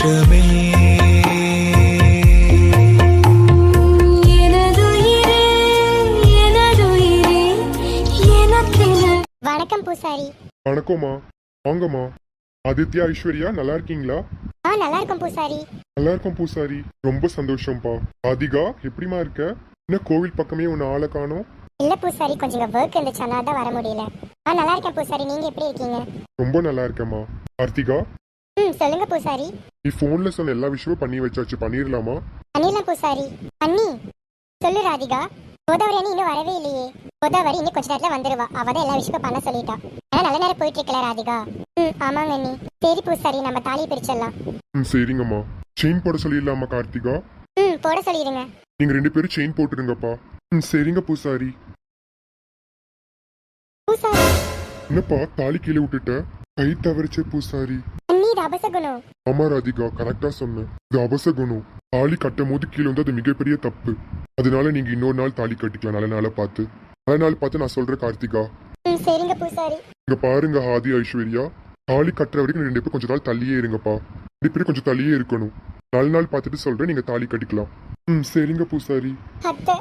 சந்தோஷமே வணக்கம் பூசாரி. வணக்கம்மா, வாங்கம்மா. ஆதித்யா, ஐஸ்வர்யா நல்லா இருக்கீங்களா? நல்லா இருக்கும் பூசாரி. நல்லா இருக்கும் பூசாரி. ரொம்ப சந்தோஷம்ப்பா. ராதிகா எப்படிமா இருக்க? என்ன கோவில் பக்கமே உன்னை ஆளை காணோம்? இல்ல பூசாரி, கொஞ்சம் ஒர்க் இருந்துச்சு, அதனால தான் வர முடியல. நல்லா இருக்கேன் பூசாரி, நீங்க எப்படி இருக்கீங்க? ரொம்ப நல்லா இருக்கேம்மா. கார்த்திகா, சொல்லுங்க பூசாரி. நீ போன்ல சொன்ன எல்லா விஷயமும் பண்ணி வச்சாச்சு, பண்ணிரலாமா? பண்ணிடலாம் பூசாரி. பண்ணி சொல்லு ராதிகா. கோதாவரி அண்ணி இன்னும் வரவே இல்லையே. கோதாவரி இன்னும் கொஞ்ச நேரத்துல வந்துருவா. அவதான் எல்லா விஷயமும் பண்ண சொல்லிட்டா. ஆனா நல்ல நேரம் போயிட்டு இருக்கல ராதிகா. ஆமாங்க அண்ணி. சரி பூசாரி, நம்ம தாலி பிரிச்சிடலாம். சரிங்கம்மா. செயின் போட சொல்லிடலாமா கார்த்திகா? போட சொல்லிடுங்க. நீங்க 2 பேரும் செயின் போட்டுருங்கப்பா. சரிங்க பூசாரி. பூசாரி என்னப்பா தாலி கீழே விட்டுட்ட? கை தவறிச்சே பூசாரி. அண்ணி, இது அபசகுணம். ஆமா ராதிகா, கரெக்டா சொன்னேன். இது அபசகுணம். தாலி கட்டும் போது கீழே வந்து அது மிகப்பெரிய தப்பு. அதனால நீங்க இன்னொரு நாள் தாலி கட்டிக்கலாம், நல்ல நாளை பார்த்து. நல்ல நாள் பார்த்து நான் சொல்றேன் கார்த்திகா. சரிங்க பூசாரி. இங்க பாருங்க ஆதி, ஐஸ்வர்யா, தாலி கட்டுற வரைக்கும் 2 பேரும் கொஞ்ச நாள் தள்ளியே இருங்கப்பா. 2 பேரும் கொஞ்சம் தள்ளியே இருக்கணும். நல்ல நாள் பார்த்துட்டு சொல்றேன், நீங்க தாலி கட்டிக்கலாம். சரிங்க பூசாரி. அத்தை,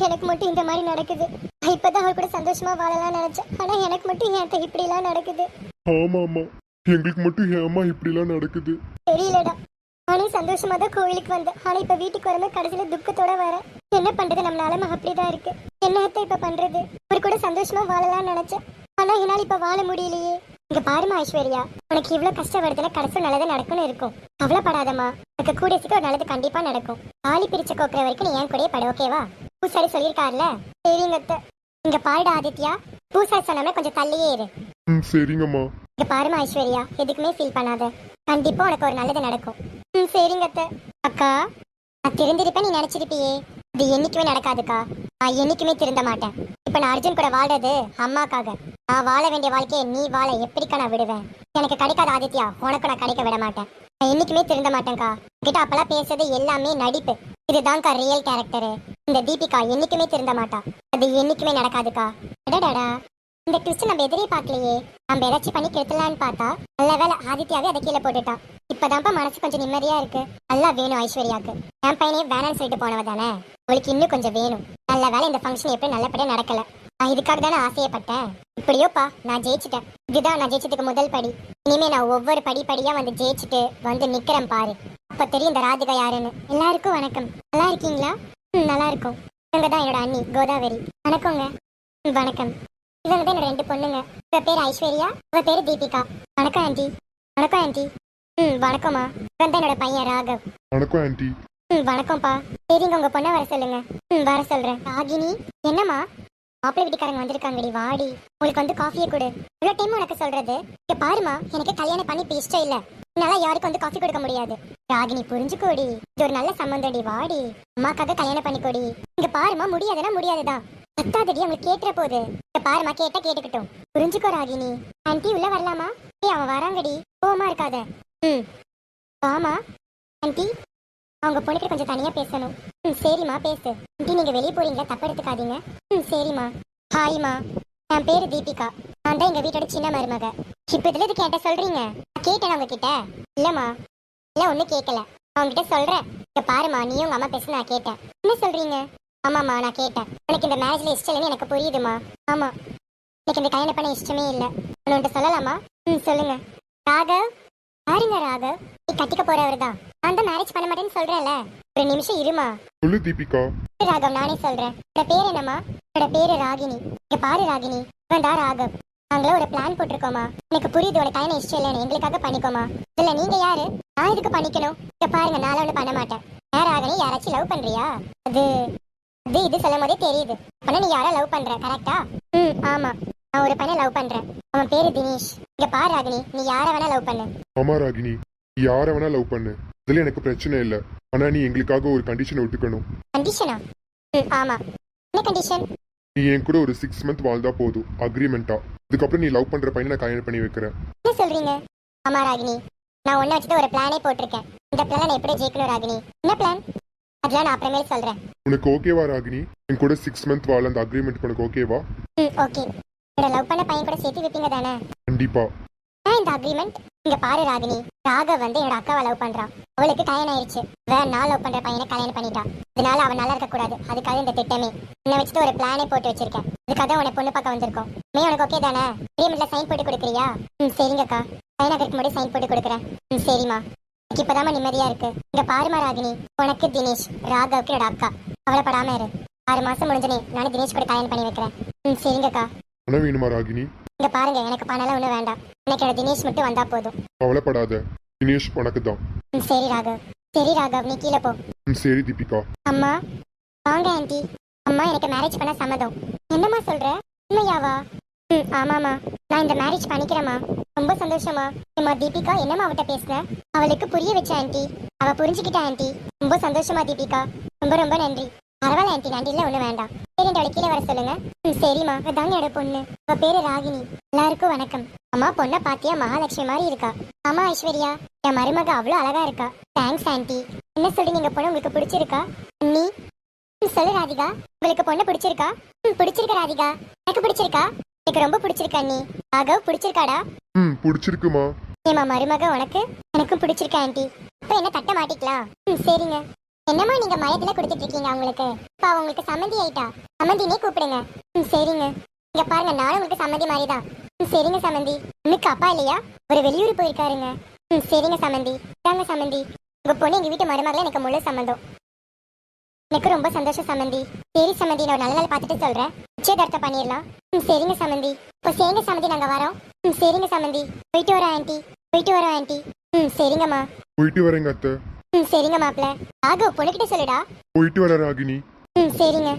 எனக்கு மட்டும் இந்த மாதிரி நடக்குது. இப்பதான் அவர் கூட சந்தோஷமா வாழலாம் நினைச்சேன். ஆனா எனக்கு மட்டும் ஏன் அத்தை இப்படி எல்லாம் நடக்குது? ஆமா ஆமா, எங்களுக்கு மட்டும் ஏமா இப்படி எல்லாம் நடக்குது தெரியலடா. நானும் சந்தோஷமா தான் கோவிலுக்கு வந்தேன். ஆனா இப்ப வீட்டுக்கு வரமே கடைசியில துக்கத்தோட வரேன். என்ன பண்றது, நம்ம நிலைமை அப்படிதான் இருக்கு. என்ன அத்தை இப்ப பண்றது? அவர் கூட சந்தோஷமா வாழலாம் நினைச்சேன். ஆனா என்னால இப்ப வாழ முடியலையே. இங்க பாருமா ஐஸ்வர்யா, உனக்கு இவ்வளவு கஷ்டம் வருதுல, கடைசி நல்லது நடக்கும்னு இருக்கும். கவலைப்படாதம்மா, உனக்கு கூட சீக்கிரம் ஒரு நல்லது கண்டிப்பா நடக்கும். தாலி பிரிச்ச கோக்குற வரைக்கும் நீ ஏன் கூட பட, ஓகேவா? பூசாரி சொல்லியிருக்காருல. சரிங்க அத்தை. இங்க பாருடா ஆதித்யா, பூசாரி சொன்னாம கொஞ்சம் தள்ளியே இரு. சரிங்கம்மா. இங்க பாருமா ஐஸ்வர்யா, எதுக்குமே ஃபீல் பண்ணாத. கண்டிப்பா உனக்கு ஒரு நல்லது நடக்கும். சரிங்க அத்தை. அக்கா, நான் திருந்திருப்பேன் நீ நினைச்சிருப்பியே, இது என்னைக்குமே நடக்காதுக்கா. நான் என்னைக்குமே திருந்த மாட்டேன். இப்ப நான் அர்ஜுன் கூட வாழ்றது அம்மாக்காக. நான் வாழ வேண்டிய வாழ்க்கையை நீ வாழ எப்படிக்கா நான் விடுவேன்? எனக்கு கிடைக்காத ஆதித்யா உனக்கு நான் கிடைக்க விட மாட்டேன். நான் என்னைக்குமே திருந்த மாட்டேன்க்கா. கிட்ட அப்பெல்லாம் பேசுறது எல்லாமே நடிப்பு. இதுதான்க்கா ரியல் கேரக்டரு. இந்த தீபிகா என்னைக்குமே திருந்த மாட்டா. அது என்னைக்குமே நடக்காதுக்கா. அடடா, இந்த ட்விஸ்ட் நம்ம எதிரே பார்க்கலையே. நம்ம ஏதாச்சும் பண்ணி கெடுத்தலான்னு பார்த்தா நல்ல வேலை ஆதித்யாவே அதை கீழே போட்டுட்டான். இப்பதான்ப்பா மனசு கொஞ்சம் நிம்மதியா இருக்கு. நல்லா வேணும் ஐஸ்வர்யாக்கு. என் பையனே வேணான்னு சொல்லிட்டு போனவ தானே, அவளுக்கு இன்னும் கொஞ்சம் வேணும். நல்ல வேலை இந்த ஃபங்க்ஷன் எப்படி நல்லபடியா நடக்கல. நான் இதுக்காக தானே ஆசையப்பட்டேன். இப்படியோப்பா நான் ஜெயிச்சிட்டேன். இதுதான் நான் ஜெயிச்சதுக்கு முதல் படி. இனிமே நான் ஒவ்வொரு படிப்படியா வந்து ஜெயிச்சுட்டு வந்து நிக்கிறேன் பாரு. அப்ப தெரியும் இந்த ராதிகா யாருன்னு. எல்லாருக்கும் வணக்கம். நல்லா இருக்கீங்களா? நல்லா இருக்கும். இவங்க தான் என்னோட அண்ணி கோதாவரி. வணக்கங்க. வணக்கம். இவங்க தான் என்னோட 2 பொண்ணுங்க. இவ பேர் ஐஸ்வர்யா, இவ பேரு தீபிகா. வணக்கம் ஆண்டி. வணக்கம் ஆண்டி. வணக்கம்மா. இவன் தான் என்னோட பையன் ராகவ். வணக்கம் ஆண்டி. வணக்கம்ப்பா. சரிங்க, உங்க பொண்ணை வர சொல்லுங்க. வர சொல்றேன். ராகினி, என்னம்மா? மாப்பிள்ளை வீட்டுக்காரங்க வந்திருக்காங்கடி, வாடி. உங்களுக்கு வந்து காஃபியை கொடு. இவ்வளவு டைம் உனக்கு சொல்றது. இங்க பாருமா, எனக்கு கல்யாணம் பண்ணி இப்ப இஷ்டம் இல்ல. என்னால யாருக்கும் வந்து காஃபி கொடுக்க முடியாது. ராகினி புரிஞ்சுக்கோடி, இது ஒரு நல்ல சம்பந்தம்டி, வாடி. அம்மாக்காக கல்யாணம் பண்ணிக்கோடி. இங்க பாருமா, முடியாதுன்னா முடியாதுதான். பத்தாதடி, அவங்களுக்கு கேட்டுற போது. இங்க பாருமா, கேட்டா கேட்டுக்கிட்டோம். புரிஞ்சுக்கோ ராகினி. ஆண்டி உள்ள வரலாமா? அவன் வராங்கடி, கோவமா இருக்காத. வாமா ஆண்டி, அவங்க பொண்ணுக்கு கொஞ்சம் தனியா பேசணும். சரிம்மா பேசு. ஆண்டி நீங்க வெளியே போறீங்களா, தப்பு எடுத்துக்காதீங்க. சரிம்மா. ஹாய்மா, என் பேரு தீபிகா. நான் தான் எங்க வீட்டோட சின்ன மருமக. இப்ப இதுல இது கேட்ட சொல்றீங்க? கேட்டேன் அவங்க கிட்ட. இல்லம்மா, இல்ல ஒண்ணு கேட்கல. அவங்க கிட்ட சொல்றேன். இங்க பாருமா, நீயும் உங்க அம்மா பேச நான் கேட்டேன். என்ன சொல்றீங்க? ஆமாம்மா, நான் கேட்டேன். உனக்கு இந்த மேரேஜ்ல இஷ்டம் இல்லைன்னு எனக்கு புரியுதுமா. ஆமா, எனக்கு இந்த கல்யாணம் பண்ண இஷ்டமே இல்லை. உன்கிட்ட சொல்லலாமா? சொல்லுங்க. ராகவ், பாருங்க ராகவ், நீ கட்டிக்க போறவர் தான். நான் தான் மேரேஜ் பண்ண மாட்டேன்னு சொல்றேன்ல. ஒரு நிமிஷம் இருமா. சொல்லு தீபிகா. ராகவ், நானே சொல்றேன். என்னோட பேர் என்னம்மா? என்னோட பேரு ராகினி. இங்க பாரு ராகினி, இவன் தான் ராகவ். நாங்களும் ஒரு பிளான் போட்டிருக்கோமா. எனக்கு புரியுது உனக்கு கல்யாணம் இஷ்டம் இல்லைன்னு. எங்களுக்காக பண்ணிக்கோமா. இல்ல நீங்க யாரு? நான் இதுக்கு பண்ணிக்கணும். இங்க பாருங்க, நான் ஒண்ணு பண்ண மாட்டேன். யார் ராகினி, யாராச்சும் லவ் பண்றியா? அது இது சொல்லும் போதே தெரியுது. ஆனா நீ யார லவ் பண்ற, கரெக்டா? ஆமா, நான் ஒரு பையனை லவ் பண்றேன். அவன் பேரு தினேஷ். இங்க பாரு ராகினி, நீ யார வேணா லவ் பண்ணு. ஆமா ராகினி, நீ யார வேணா லவ் பண்ணு. இதுல எனக்கு பிரச்சனை இல்ல. ஆனா நீ எங்களுக்காக ஒரு கண்டிஷனை ஒத்துக்கணும். கண்டிஷனா? ஆமா. என்ன கண்டிஷன்? நீ என் கூட ஒரு 6 மந்த் வாழ்ந்தா போதும், அக்ரிமெண்டா. அதுக்கப்புறம் நீ லவ் பண்ற பையனை நான் கல்யாணம் பண்ணி வைக்கிறேன். என்ன சொல்றீங்க? ஆமா ராகினி, நான் ஒன்ன வச்சுட்டு ஒரு பிளானே போட்டிருக்கேன். இந்த பிளான் நான் எப்படி ஜெயிக்கணும் ராகினி? என்ன பிளான்? அதெல்லாம் நான் அப்புறமே சொல்றேன். உனக்கு ஓகேவா ராகினி? என் கூட 6 மந்த் வாழ அந்த அக்ரிமெண்ட் உனக்கு ஓகேவா? ஓகே. என்னோட லவ் பண்ண பையன் கூட சேர்த்து வைப்பீங்க தானே? கண்டிப்பா. என்ன இந்த அக்ரிமெண்ட்? இங்க பாரு ராகினி, ராகவ் வந்து என்னோட அக்காவை லவ் பண்றான். அவளுக்கு கல்யாணம் ஆயிடுச்சு. நான் லவ் பண்ற பையனை கல்யாணம் பண்ணிட்டான். அதனால அவன் நல்லா இருக்க கூடாது. அதுக்காக இந்த திட்டமே உன்னை வச்சுட்டு ஒரு பிளானே போட்டு வச்சிருக்கேன். அதுக்காக உன்னை பொண்ணு பார்க்க வந்திருக்கோம். உனக்கு ஓகே தானே? அக்ரிமெண்ட்ல சைன் போட்டு கொடுக்குறியா? சரிங்கக்கா, சைனாக்கு முன்னாடி சைன் போட்டு கொடுக்குறேன். சரிம்மா, எனக்கு இப்பதாம்மா நிம்மதியா இருக்கு. இங்க பாருமா ராகினி, உனக்கு தினேஷ், ராகவுக்கு என்னோட அக்கா. கவலைப்படாம இரு. 6 மாசம் முடிஞ்சனே நானும் தினேஷ் கூட கல்யாணம் பண்ணி வைக்கிறேன். சரிங்கக்கா. பணம் வேணுமா ராகினி? இங்க பாருங்க, எனக்கு பணம்லாம் ஒன்றும் வேண்டாம். எனக்கு என்னோட தினேஷ் மட்டும் வந்தா போதும். கவலைப்படாத, தினேஷ் உனக்கு தான். சரி ராகவ். சரி ராகவ், நீ கீழே போ. சரி தீபிகா. அம்மா வாங்க ஆண்டி. அம்மா, எனக்கு மேரேஜ் பண்ண சம்மதம். என்னம்மா சொல்ற? உண்மையாவா? ஆமாம்மா, நான் இந்த மேரேஜ் பண்ணிக்கிறேம்மா. ரொம்ப சந்தோஷமா. அம்மா தீபிகா, என்னம்மா அவட்ட பேசுன? அவளுக்கு புரிய வச்ச ஆண்டி. அவ புரிஞ்சுக்கிட்டா ஆண்டி. ரொம்ப சந்தோஷமா தீபிகா. ரொம்ப ரொம்ப நன்றி. பரவாயில்ல ஆண்டி, நன்றில ஒன்றும் வேண்டாம். சரி, அவளை கீழே வர சொல்லுங்க. சரிம்மா. அதாங்க என்னோட பொண்ணு. அவ பேரு ராகினி. எல்லாருக்கும் வணக்கம். அம்மா, பொண்ணை பாத்தியா? மகாலட்சுமி மாதிரி இருக்கா. ஆமா ஐஸ்வர்யா, என் மருமக அவ்வளோ அழகா இருக்கா. Thanks aunty. என்ன சொல்லி நீங்க பொண்ணு உங்களுக்கு பிடிச்சிருக்கா? நீ சொல்லு ராதிகா, உங்களுக்கு பொண்ணு பிடிச்சிருக்கா? பிடிச்சிருக்க ராதிகா, எனக்கு பிடிச்சிருக்கா. எனக்கு ரொம்ப பிடிச்சிருக்கா. நீ ராகவ் பிடிச்சிருக்காடா? பிடிச்சிருக்குமா. ஏமா மருமக உனக்கு? எனக்கும் பிடிச்சிருக்கா ஆண்டி. இப்ப என்ன தட்ட மாட்டிக்கலாம்? சரிங்க. என்னம்மா நீங்க மயத்துல கொடுத்துட்டு இருக்கீங்க அவங்களுக்கு? இப்ப அவங்களுக்கு சம்மந்தி ஆயிட்டா. சம்மந்தினே கூப்பிடுங்க. சரிங்க. இங்க பாருங்க, நானும் உங்களுக்கு சம்மந்தி மாதிரிதான். சரிங்க சம்மந்தி. உனக்கு அப்பா இல்லையா? ஒரு வெளியூர் போயிருக்காருங்க. சரிங்க சம்மந்தி. தாங்க சம்மந்தி, உங்க பொண்ணு எங்க வீட்டு மருமகள எனக்கு முழு சம்மந்தம். எனக்கு ரொம்ப சந்தோஷம் சம்மந்தி. சரி சம்மந்தி, நான் ஒரு நல்ல நாள் பார்த்துட்டு சொல்றேன். நிச்சயதார்த்தம் பண்ணிடலாம். சரிங்க சம்மந்தி. இப்போ சரிங்க சம்மந்தி, நாங்க வரோம். சரிங்க சம்மந்தி. போயிட்டு வரோம் ஆண்டி. போயிட்டு வரோம் ஆண்டி. சரிங்கம்மா. போயிட்டு வரேங்க அத்தை. சரிங்க மாப்பிள்ள. ராகவ், பொண்ணுகிட்ட சொல்லுடா. போயிட்டு வர ராகினி. சரிங்க.